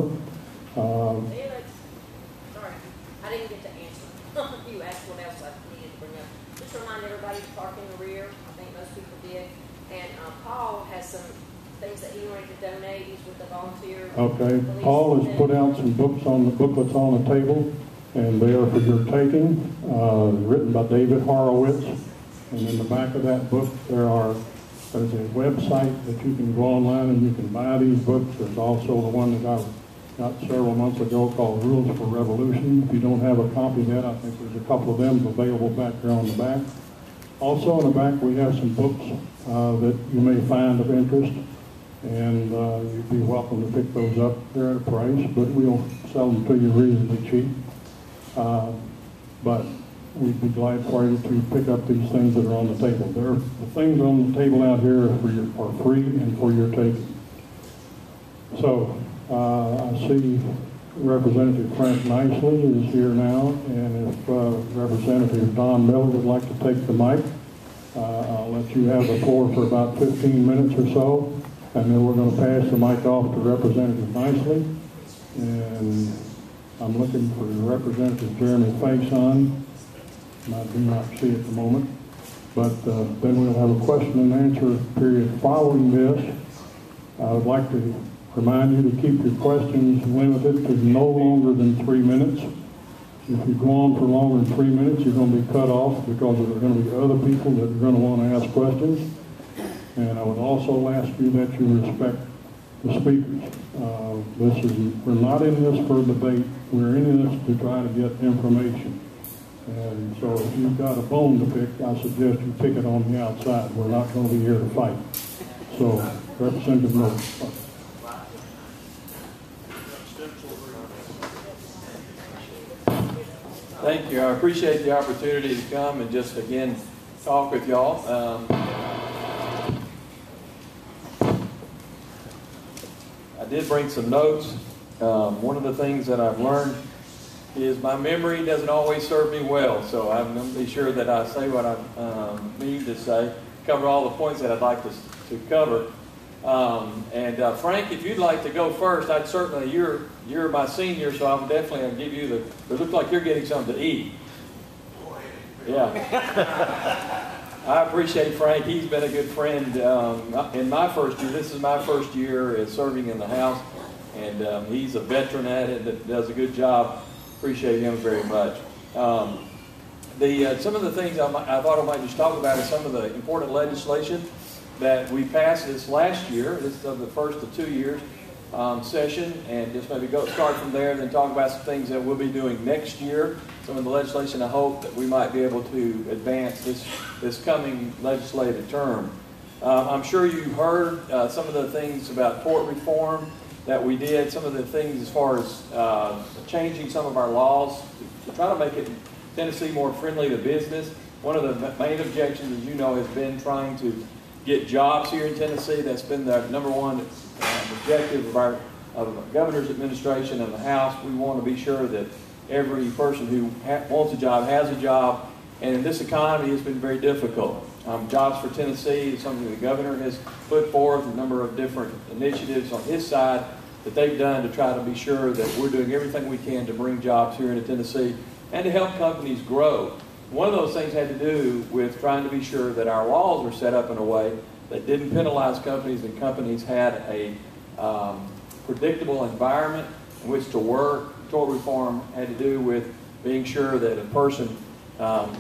Felix, sorry, I didn't get to answer. You asked what else I needed to bring up. Just remind everybody to park in the rear. I think most people did. And Paul has some things that he wanted to donate. He's with the volunteer. Okay. Paul has put out some books on the booklets on the table, and they are for your taking. Written by David Horowitz. And in the back of that book, there's a website that you can go online and you can buy these books. There's also the one that I got several months ago called Rules for Revolution. If you don't have a copy of that, I think there's a couple of them available back there on the back. Also in the back we have some books that you may find of interest, and you'd be welcome to pick those up. They're at a price, but we'll sell them to you reasonably cheap. But we'd be glad for you to pick up these things that are on the table. The things on the table out here are free and for your taking. So I see Representative Frank Nicely is here now, and if Representative Don Miller would like to take the mic, I'll let you have the floor for about 15 minutes or so, and then we're going to pass the mic off to Representative Nicely. And I'm looking for Representative Jeremy Faison. I do not see at the moment, but then we'll have a question and answer period following this. I would like to remind you to keep your questions limited to no longer than 3 minutes. If you go on for longer than 3 minutes, you're going to be cut off because there are going to be other people that are going to want to ask questions. And I would also ask you that you respect the speakers. We're not in this for debate. We're in this to try to get information. And so if you've got a bone to pick, I suggest you pick it on the outside. We're not going to be here to fight. So, Representative Miller. Thank you. I appreciate the opportunity to come and just, again, talk with y'all. I did bring some notes. One of the things that I've learned is my memory doesn't always serve me well, so I'm going to be sure that I say what I need to say, cover all the points that I'd like to cover. Frank, if you'd like to go first, I'd certainly, you're my senior, so I'm definitely going to give you it looks like you're getting something to eat. Yeah. I appreciate Frank. He's been a good friend in my first year. This is my first year as serving in the House, and he's a veteran at it that does a good job. Appreciate him very much. Some of the things I thought I might just talk about is some of the important legislation that we passed this last year. This is the first of 2 years session, and just maybe start from there and then talk about some things that we'll be doing next year. Some of the legislation I hope that we might be able to advance this coming legislative term. I'm sure you heard some of the things about tort reform that we did, some of the things as far as changing some of our laws to try to make it Tennessee more friendly to business. One of the main objections, as you know, has been trying to get jobs here in Tennessee. That's been the number one objective of the governor's administration and the House. We want to be sure that every person who wants a job has a job. And in this economy, it's been very difficult. Jobs for Tennessee is something the governor has put forth, a number of different initiatives on his side that they've done to try to be sure that we're doing everything we can to bring jobs here into Tennessee and to help companies grow. One of those things had to do with trying to be sure that our laws were set up in a way that didn't penalize companies, and companies had a predictable environment in which to work. Tort reform had to do with being sure that a person,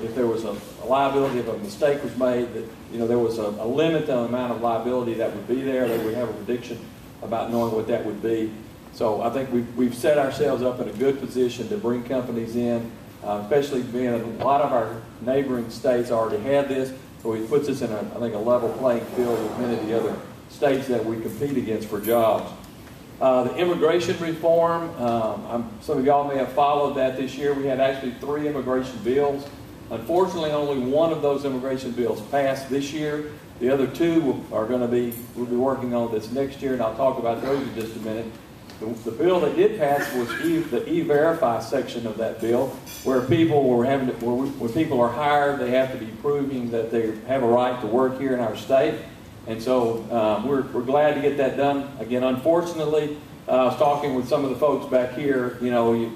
if there was a liability, if a mistake was made, that there was a limit on the amount of liability that would be there. They would have a prediction about knowing what that would be. So I think we've set ourselves up in a good position to bring companies in, especially being a lot of our neighboring states already had this. So it puts us in, I think, a level playing field with many of the other states that we compete against for jobs. The immigration reform, some of y'all may have followed that this year. We had actually 3 immigration bills. Unfortunately, only one of those immigration bills passed this year. The other 2 we'll be working on this next year, and I'll talk about those in just a minute. The bill that did pass was the E-Verify section of that bill, where people when people are hired, they have to be proving that they have a right to work here in our state. And so we're glad to get that done. Again, unfortunately, I was talking with some of the folks back here, you know,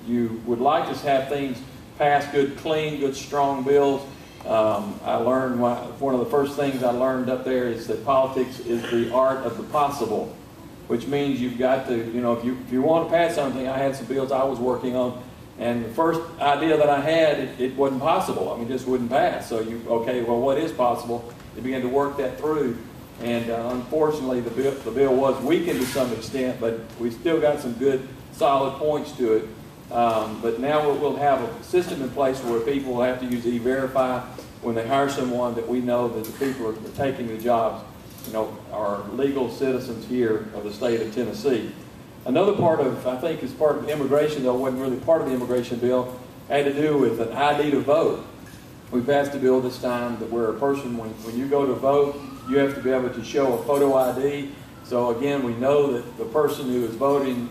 you would like to have things pass good, clean, good, strong bills. I learned, one of the first things I learned up there is that politics is the art of the possible, which means you've got to, you know, if you want to pass something, I had some bills I was working on, and the first idea that I had, it wasn't possible. I mean, it just wouldn't pass. So okay, well, what is possible? You begin to work that through, and unfortunately, the bill was weakened to some extent, but we still got some good, solid points to it. But now we'll have a system in place where people will have to use E-Verify when they hire someone, that we know that the people that are taking the jobs, you know, are legal citizens here of the state of Tennessee. Another part of, I think, is part of immigration, though it wasn't really part of the immigration bill, had to do with an ID to vote. We passed a bill this time that where a person, when you go to vote, you have to be able to show a photo ID. So again, we know that the person who is voting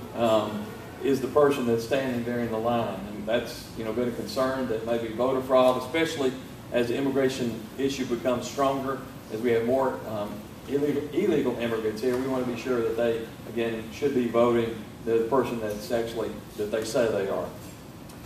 is the person that's standing there in the line. And that's, you know, been a concern that maybe voter fraud, especially as the immigration issue becomes stronger, as we have more illegal immigrants here. We want to be sure that they, again, should be voting the person that's actually, that they say they are.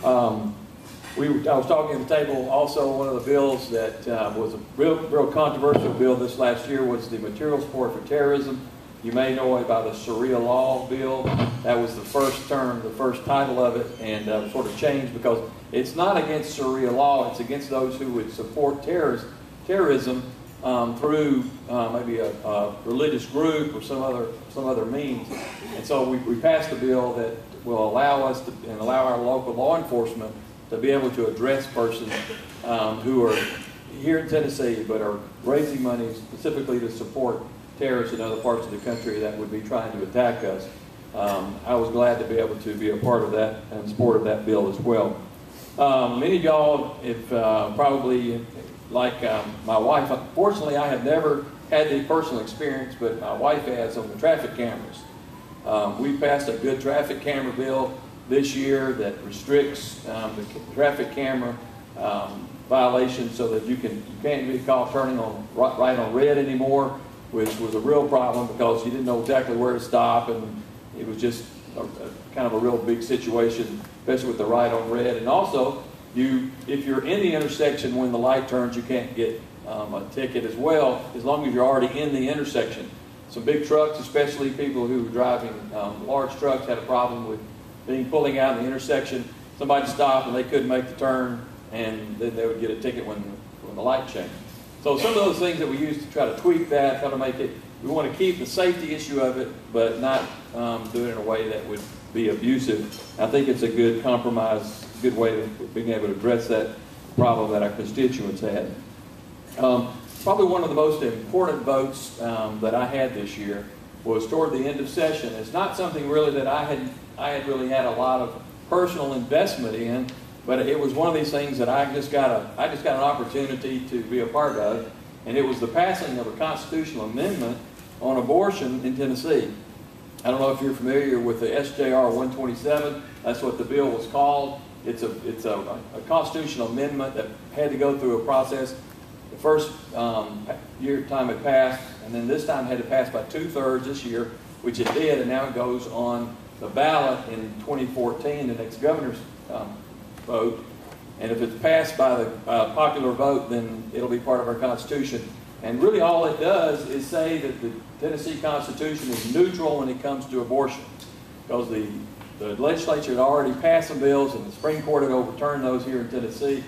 I was talking at the table also, one of the bills that was a real controversial bill this last year was the Material Support for Terrorism. You may know it by the Sharia law bill. That was the first term, the first title of it, and sort of changed because it's not against Sharia law, it's against those who would support terrorism through maybe a religious group or some other means. And so we passed a bill that will allow us to, and allow our local law enforcement to be able to address persons who are here in Tennessee but are raising money specifically to support terrorists in other parts of the country that would be trying to attack us. I was glad to be able to be a part of that and support of that bill as well. Many of y'all, if probably like my wife, unfortunately I have never had the personal experience, but my wife has on the traffic cameras. We passed a good traffic camera bill this year that restricts the traffic camera violations so that you can't be caught turning on right on red anymore, which was a real problem because you didn't know exactly where to stop, and it was just kind of a real big situation, especially with the right on red. And also, if you're in the intersection when the light turns, you can't get a ticket as well, as long as you're already in the intersection. Some big trucks, especially people who were driving large trucks, had a problem with pulling out in the intersection. Somebody stopped and they couldn't make the turn, and then they would get a ticket when the light changed. So some of those things that we use to try to tweak that, try to make it, we want to keep the safety issue of it, but not do it in a way that would be abusive. I think it's a good compromise, good way of being able to address that problem that our constituents had. Probably one of the most important votes that I had this year was toward the end of session. It's not something really that I had really had a lot of personal investment in, but it was one of these things that I just got an opportunity to be a part of, and it was the passing of a constitutional amendment on abortion in Tennessee. I don't know if you're familiar with the SJR 127. That's what the bill was called. It's a constitutional amendment that had to go through a process. The first time it passed, and then this time it had to pass by 2/3 this year, which it did, and now it goes on the ballot in 2014, the next governor's vote. And if it's passed by the popular vote, then it'll be part of our Constitution. And really all it does is say that the Tennessee Constitution is neutral when it comes to abortion. Because the legislature had already passed some bills and the Supreme Court had overturned those here in Tennessee.